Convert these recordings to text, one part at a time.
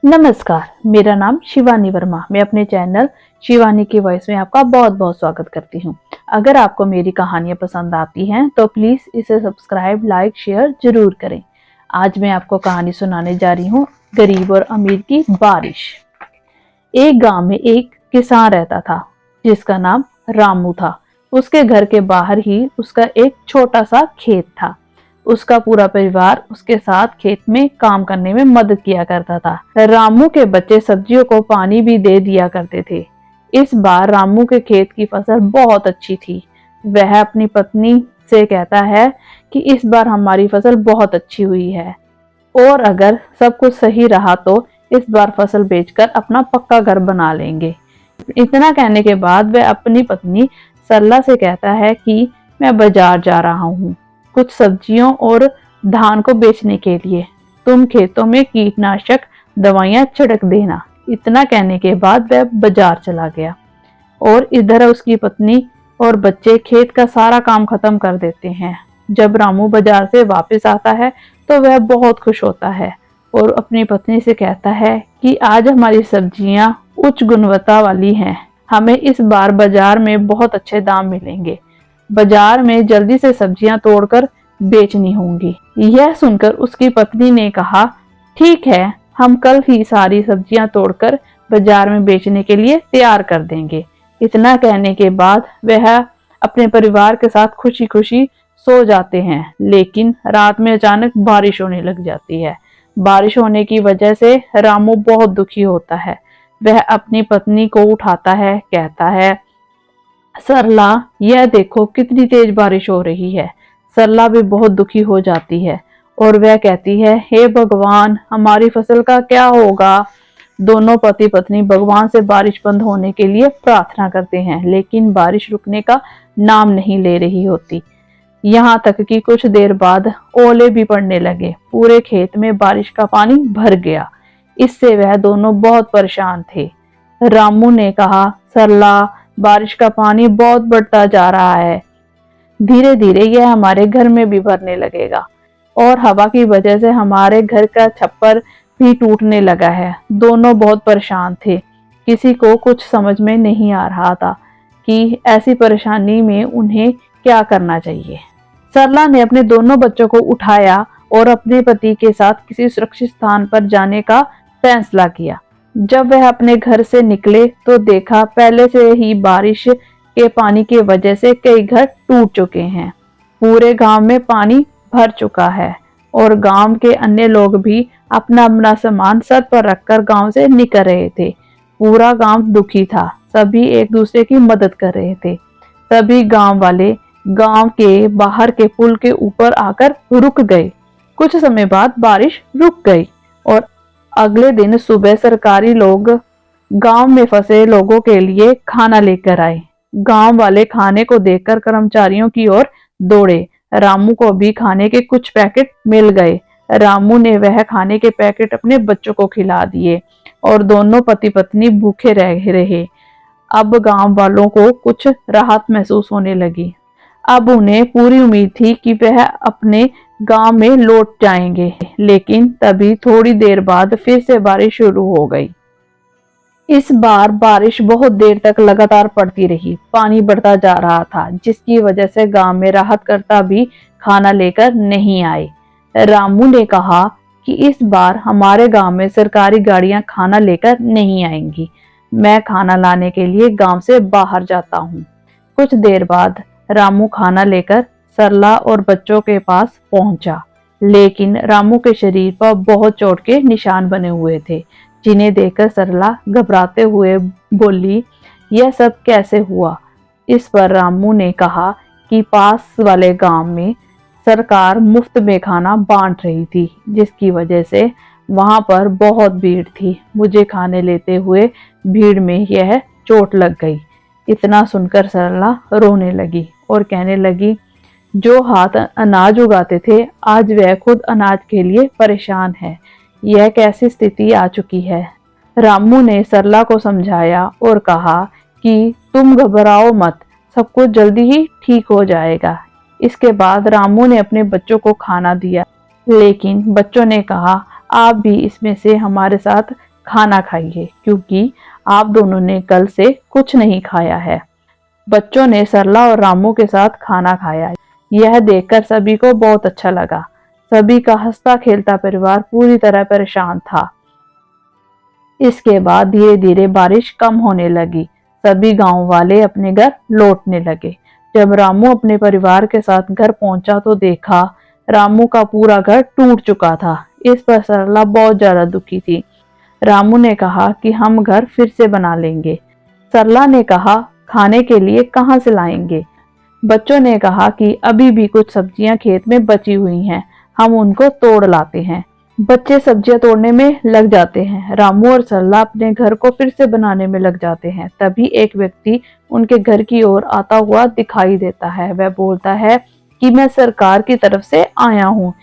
नमस्कार, मेरा नाम शिवानी वर्मा। मैं अपने चैनल शिवानी की वॉइस में आपका बहुत बहुत स्वागत करती हूँ। अगर आपको मेरी कहानियाँ पसंद आती हैं तो प्लीज़ इसे सब्सक्राइब, लाइक, शेयर जरूर करें। आज मैं आपको कहानी सुनाने जा रही हूँ, गरीब और अमीर की बारिश। एक गांव में एक किसान रहता था जिसका नाम रामू था। उसके घर के बाहर ही उसका एक छोटा सा खेत था। उसका पूरा परिवार उसके साथ खेत में काम करने में मदद किया करता था। रामू के बच्चे सब्जियों को पानी भी दे दिया करते थे। इस बार रामू के खेत की फसल बहुत अच्छी थी। वह अपनी पत्नी से कहता है कि इस बार हमारी फसल बहुत अच्छी हुई है और अगर सब कुछ सही रहा तो इस बार फसल बेचकर अपना पक्का घर बना लेंगे। इतना कहने के बाद वह अपनी पत्नी सरला से कहता है कि मैं बाजार जा रहा हूँ कुछ सब्जियों और धान को बेचने के लिए। तुम खेतों में कीटनाशक दवाइयां छिड़क देना। इतना कहने के बाद वह बाजार चला गया और इधर उसकी पत्नी और बच्चे खेत का सारा काम खत्म कर देते हैं। जब रामू बाजार से वापस आता है तो वह बहुत खुश होता है और अपनी पत्नी से कहता है कि आज हमारी सब्जियां उच्च गुणवत्ता वाली हैं। हमें इस बार बाजार में बहुत अच्छे दाम मिलेंगे। बाजार में जल्दी से सब्जियां तोड़कर बेचनी होंगी। यह सुनकर उसकी पत्नी ने कहा, ठीक है, हम कल ही सारी सब्जियां तोड़कर बाजार में बेचने के लिए तैयार कर देंगे। इतना कहने के बाद वह अपने परिवार के साथ खुशी खुशी सो जाते हैं। लेकिन रात में अचानक बारिश होने लग जाती है। बारिश होने की वजह से रामू बहुत दुखी होता है। वह अपनी पत्नी को उठाता है, कहता है, सरला, यह देखो कितनी तेज बारिश हो रही है। सरला भी बहुत दुखी हो जाती है और वह कहती है, हे भगवान, हमारी फसल का क्या होगा। दोनों पति पत्नी भगवान से बारिश बंद होने के लिए प्रार्थना करते हैं, लेकिन बारिश रुकने का नाम नहीं ले रही होती। यहाँ तक कि कुछ देर बाद ओले भी पड़ने लगे। पूरे खेत में बारिश का पानी भर गया। इससे वह दोनों बहुत परेशान थे। रामू ने कहा, सरला, बारिश का पानी बहुत बढ़ता जा रहा है। धीरे धीरे यह हमारे घर में भी भरने लगेगा और हवा की वजह से हमारे घर का छप्पर भी टूटने लगा है। दोनों बहुत परेशान थे। किसी को कुछ समझ में नहीं आ रहा था कि ऐसी परेशानी में उन्हें क्या करना चाहिए। सरला ने अपने दोनों बच्चों को उठाया और अपने पति के साथ किसी सुरक्षित स्थान पर जाने का फैसला किया। जब वह अपने घर से निकले तो देखा पहले से ही बारिश के पानी की वजह से कई घर टूट चुके हैं। पूरे गांव में पानी भर चुका है और गांव के अन्य लोग भी अपना अपना सामान सर पर रखकर गांव से निकल रहे थे। पूरा गांव दुखी था। सभी एक दूसरे की मदद कर रहे थे। सभी गांव वाले गांव के बाहर के पुल के ऊपर आकर रुक गए। कुछ समय बाद बारिश रुक गई और अगले दिन सुबह सरकारी लोग गांव में फंसे लोगों के लिए खाना लेकर आए। गांव वाले खाने को देखकर कर्मचारियों की ओर दौड़े। रामू को भी खाने के कुछ पैकेट मिल गए। रामू ने वह खाने के पैकेट अपने बच्चों को खिला दिए और दोनों पति पत्नी भूखे रह रहे। अब गांव वालों को कुछ राहत महसूस होने लगी। अब उन्हें पूरी उम्मीद थी कि वह अपने गांव में लौट जाएंगे, लेकिन तभी थोड़ी देर बाद फिर से बारिश शुरू हो गई। इस बार बारिश बहुत देर तक लगातार पड़ती रही। पानी बढ़ता जा रहा था, जिसकी वजह से गांव में राहतकर्ता भी खाना लेकर नहीं आए। रामू ने कहा कि इस बार हमारे गांव में सरकारी गाड़ियां खाना लेकर नहीं आएंगी। मैं खाना लाने के लिए गांव से बाहर जाता हूँ। कुछ देर बाद रामू खाना लेकर सरला और बच्चों के पास पहुंचा, लेकिन रामू के शरीर पर बहुत चोट के निशान बने हुए थे, जिन्हें देखकर सरला घबराते हुए बोली, यह सब कैसे हुआ। इस पर रामू ने कहा कि पास वाले गांव में सरकार मुफ्त में खाना बांट रही थी, जिसकी वजह से वहां पर बहुत भीड़ थी। मुझे खाने लेते हुए भीड़ में यह चोट लग गई। इतना सुनकर सरला रोने लगी और कहने लगी, जो हाथ अनाज उगाते थे आज वह खुद अनाज के लिए परेशान है। यह कैसी स्थिति आ चुकी है। रामू ने सरला को समझाया और कहा कि तुम घबराओ मत, सब कुछ जल्दी ही ठीक हो जाएगा। इसके बाद रामू ने अपने बच्चों को खाना दिया, लेकिन बच्चों ने कहा, आप भी इसमें से हमारे साथ खाना खाइए क्योंकि आप दोनों ने कल से कुछ नहीं खाया है। बच्चों ने सरला और रामू के साथ खाना खाया। यह देखकर सभी को बहुत अच्छा लगा। सभी का हंसता खेलता परिवार पूरी तरह परेशान था। इसके बाद धीरे धीरे बारिश कम होने लगी। सभी गांव वाले अपने घर लौटने लगे। जब रामू अपने परिवार के साथ घर पहुंचा तो देखा रामू का पूरा घर टूट चुका था। इस पर सरला बहुत ज्यादा दुखी थी। रामू ने कहा कि हम घर फिर से बना लेंगे। सरला ने कहा खाने के लिए कहाँ से लाएंगे। बच्चों ने कहा कि अभी भी कुछ सब्जियां खेत में बची हुई हैं, हम उनको तोड़ लाते हैं। बच्चे सब्जियां तोड़ने में लग जाते हैं। रामू और सरला अपने घर को फिर से बनाने में लग जाते हैं। तभी एक व्यक्ति उनके घर की ओर आता हुआ दिखाई देता है। वह बोलता है कि मैं सरकार की तरफ से आया हूँ,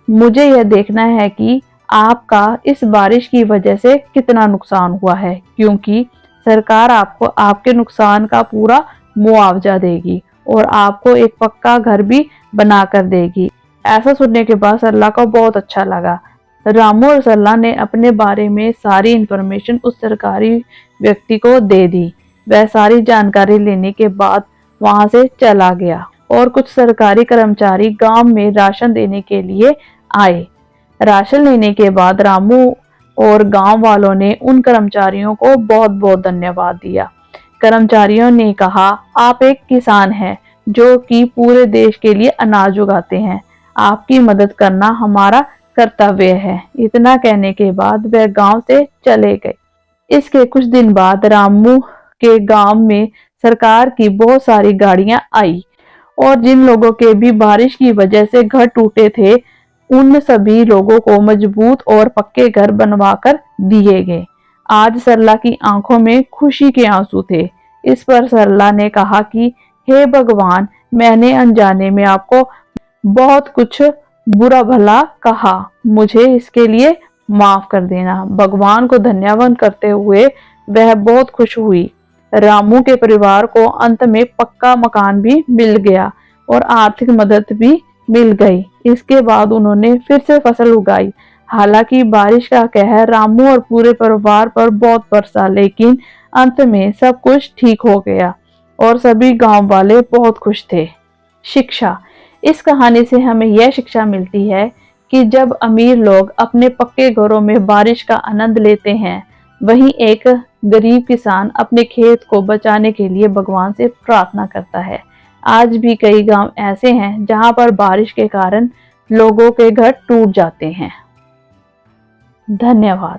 मुझे यह देखना है कि आपका इस बारिश की वजह से कितना नुकसान हुआ है, क्योंकि सरकार आपको आपके नुकसान का पूरा मुआवजा देगी और आपको एक पक्का घर भी बना कर देगी। ऐसा सुनने के बाद सरला को बहुत अच्छा लगा। रामू और सरला ने अपने बारे में सारी इंफॉर्मेशन उस सरकारी व्यक्ति को दे दी। वह सारी जानकारी लेने के बाद वहां से चला गया और कुछ सरकारी कर्मचारी गांव में राशन देने के लिए आए। राशन लेने के बाद रामू और गांव वालों ने उन कर्मचारियों को बहुत बहुत धन्यवाद दिया। कर्मचारियों ने कहा आप एक किसान हैं जो कि पूरे देश के लिए अनाज उगाते हैं, आपकी मदद करना हमारा कर्तव्य है। इतना कहने के बाद वह गांव से चले गए। इसके कुछ दिन बाद रामू के गांव में सरकार की बहुत सारी गाड़ियां आई और जिन लोगों के भी बारिश की वजह से घर टूटे थे उन सभी लोगों को मजबूत और पक्के घर बनवाकर दिए गए। आज सरला की आंखों में खुशी के आंसू थे। इस पर सरला ने कहा कि हे भगवान, मैंने अनजाने में आपको बहुत कुछ बुरा भला कहा, मुझे इसके लिए माफ कर देना। भगवान को धन्यवाद करते हुए वह बहुत खुश हुई। रामू के परिवार को अंत में पक्का मकान भी मिल गया और आर्थिक मदद भी मिल गई। इसके बाद उन्होंने फिर से फसल उगाई। हालांकि बारिश का कहर रामू और पूरे परिवार पर बहुत बरसा, लेकिन अंत में सब कुछ ठीक हो गया और सभी गांव वाले बहुत खुश थे। शिक्षा। इस कहानी से हमें यह शिक्षा मिलती है कि जब अमीर लोग अपने पक्के घरों में बारिश का आनंद लेते हैं, वहीं एक गरीब किसान अपने खेत को बचाने के लिए भगवान से प्रार्थना करता है। आज भी कई गांव ऐसे हैं जहां पर बारिश के कारण लोगों के घर टूट जाते हैं। धन्यवाद।